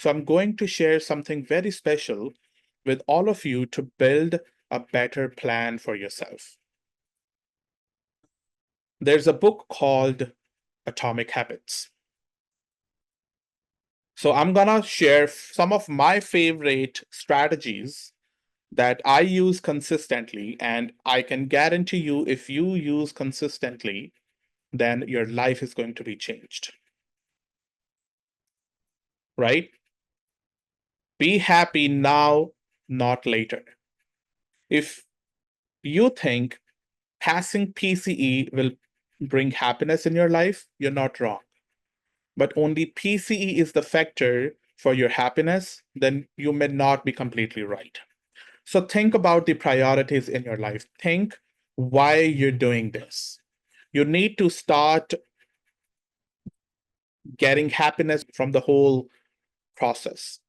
So I'm going to share something very special with all of you to build a better plan for yourself. There's a book called Atomic Habits. So I'm gonna share some of my favorite strategies that I use consistently, and I can guarantee you if you use consistently, then your life is going to be changed. Right? Be happy now, not later. If you think passing PCE will bring happiness in your life, you're not wrong. But only PCE is the factor for your happiness, then you may not be completely right. So think about the priorities in your life. Think why you're doing this. You need to start getting happiness from the whole process.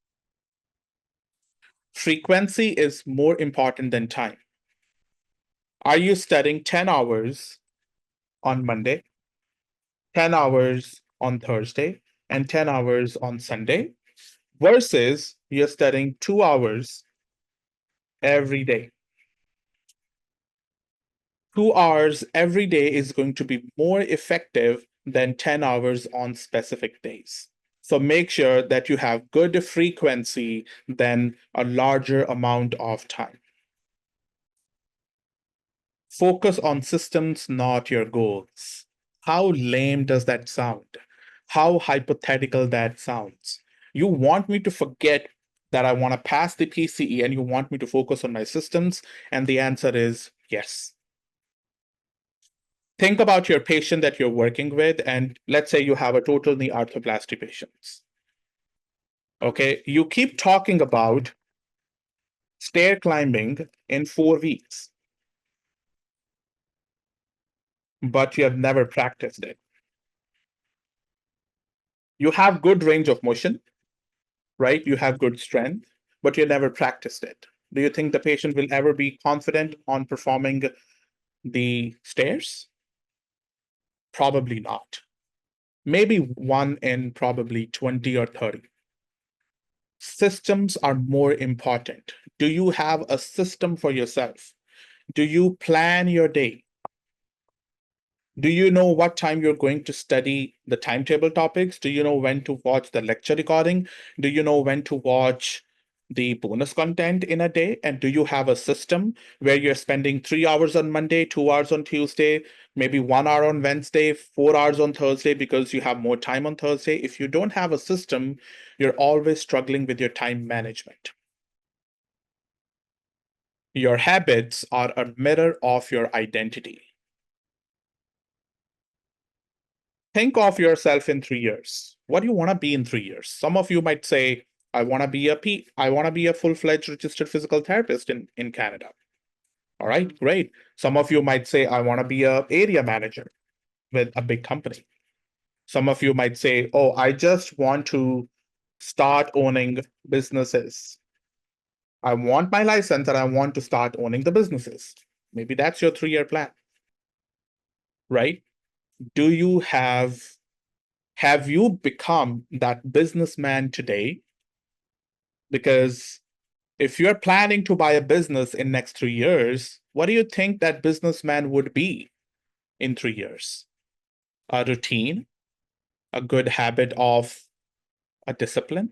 Frequency is more important than time. Are you studying 10 hours on Monday, 10 hours on Thursday, and 10 hours on Sunday? Versus you're studying 2 hours every day. 2 hours every day is going to be more effective than 10 hours on specific days. So make sure that you have good frequency than a larger amount of time. Focus on systems, not your goals. How lame does that sound? How hypothetical that sounds. You want me to forget that I want to pass the PCE and you want me to focus on my systems? And the answer is yes. Think about your patient that you're working with, and let's say you have a total knee arthroplasty patient. Okay, you keep talking about stair climbing in 4 weeks, but you have never practiced it. You have good range of motion, right? You have good strength, but you never practiced it. Do you think the patient will ever be confident on performing the stairs? Probably not. Maybe one in probably 20 or 30. Systems are more important. Do you have a system for yourself? Do you plan your day? Do you know what time you're going to study the timetable topics? Do you know when to watch the lecture recording? Do you know when to watch the bonus content in a day? And do you have a system where you're spending 3 hours on Monday, 2 hours on Tuesday, maybe 1 hour on Wednesday, 4 hours on Thursday because you have more time on Thursday? If you don't have a system, you're always struggling with your time management. Your habits are a mirror of your identity. Think of yourself in 3 years. What do you want to be in 3 years? Some of you might say, I want to be a full-fledged registered physical therapist in Canada. All right, great. Some of you might say, I want to be a area manager with a big company. Some of you might say, oh, I just want to start owning businesses. I want my license and I want to start owning the businesses. Maybe that's your 3-year plan, right? Do you have you become that businessman today? Because if you're planning to buy a business in next 3 years, what do you think that businessman would be in 3 years? A routine, a good habit of a discipline.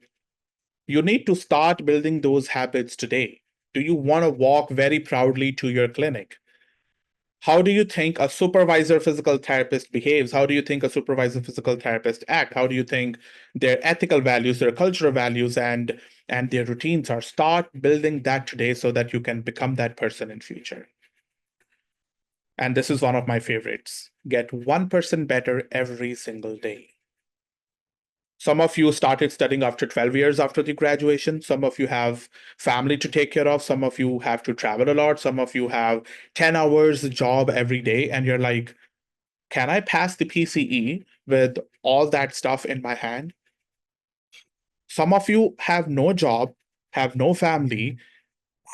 You need to start building those habits today. Do you want to walk very proudly to your clinic? How do you think a supervisor physical therapist behaves? How do you think a supervisor physical therapist act? How do you think their ethical values, their cultural values, and their routines are? Start building that today so that you can become that person in future. And this is one of my favorites. Get 1% better every single day. Some of you started studying after 12 years after the graduation. Some of you have family to take care of. Some of you have to travel a lot. Some of you have 10 hours job every day. And you're like, can I pass the PCE with all that stuff in my hand? Some of you have no job, have no family,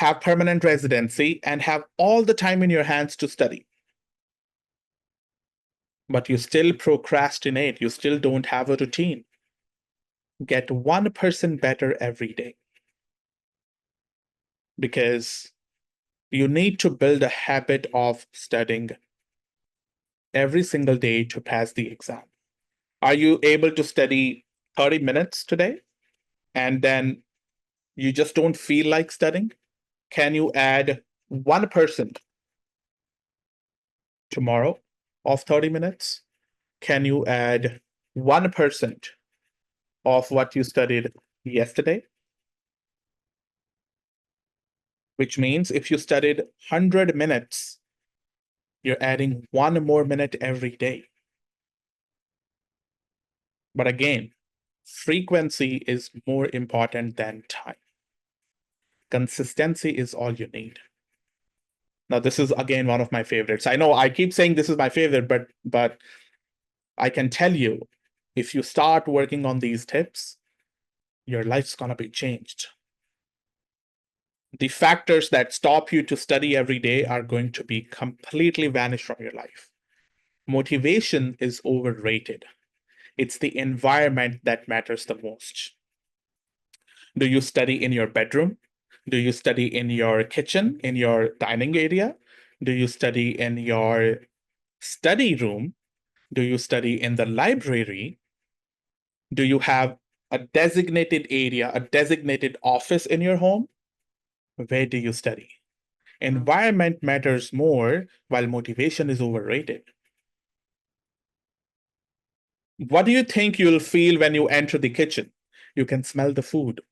have permanent residency, and have all the time in your hands to study. But you still procrastinate. You still don't have a routine. Get 1% better every day, because you need to build a habit of studying every single day to pass the exam. Are you able to study 30 minutes today and then you just don't feel like studying? Can you add 1% tomorrow of 30 minutes? Can you add 1% of what you studied yesterday? Which means if you studied 100 minutes, you're adding 1 more minute every day. But again, frequency is more important than time. Consistency is all you need. Now, this is again one of my favorites. I know I keep saying this is my favorite, but I can tell you, if you start working on these tips, your life's gonna be changed. The factors that stop you to study every day are going to be completely vanished from your life. Motivation is overrated. It's the environment that matters the most. Do you study in your bedroom? Do you study in your kitchen, in your dining area? Do you study in your study room? Do you study in the library? Do you have a designated area, a designated office in your home? Where do you study? Environment matters more, while motivation is overrated. What do you think you'll feel when you enter the kitchen? You can smell the food.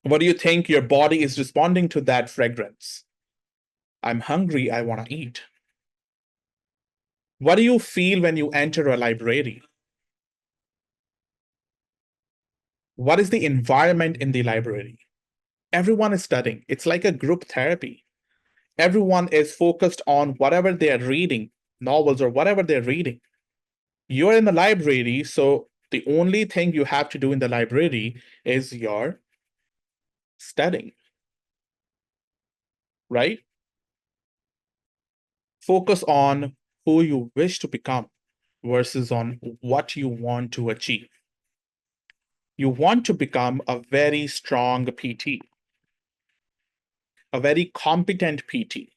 What do you think your body is responding to that fragrance? I'm hungry, I want to eat. What do you feel when you enter a library? What is the environment in the library? Everyone is studying. It's like a group therapy. Everyone is focused on whatever they are reading, novels or whatever they're reading. You're in the library, so the only thing you have to do in the library is your studying, right? Focus on who you wish to become versus on what you want to achieve. You want to become a very strong PT, a very competent PT.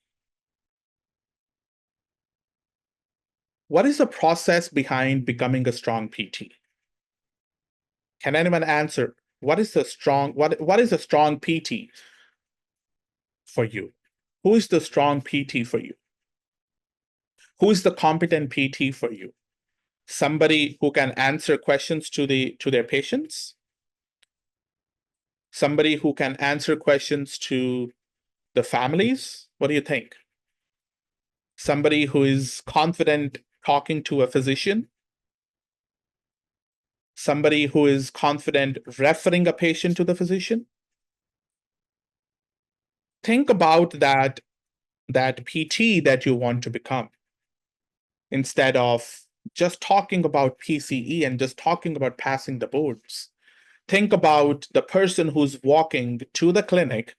What is the process behind becoming a strong PT? Can anyone answer? What is a strong PT for you? Who is the strong PT for you? Who is the competent PT for you? Somebody who can answer questions to their patients? Somebody who can answer questions to the families? What do you think? Somebody who is confident talking to a physician? Somebody who is confident referring a patient to the physician? Think about that PT that you want to become, instead of just talking about PCE and just talking about passing the boards. Think about the person who's walking to the clinic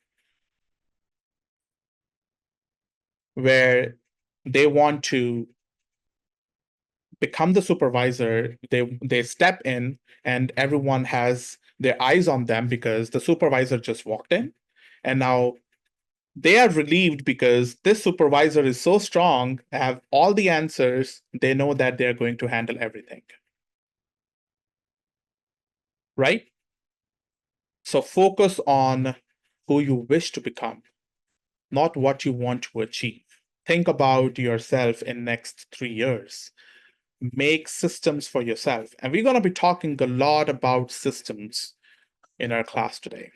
where they want to become the supervisor. They step in and everyone has their eyes on them because the supervisor just walked in, and now they are relieved because this supervisor is so strong, have all the answers, they know that they're going to handle everything, right? So focus on who you wish to become, not what you want to achieve. Think about yourself in next 3 years. Make systems for yourself. And we're going to be talking a lot about systems in our class today.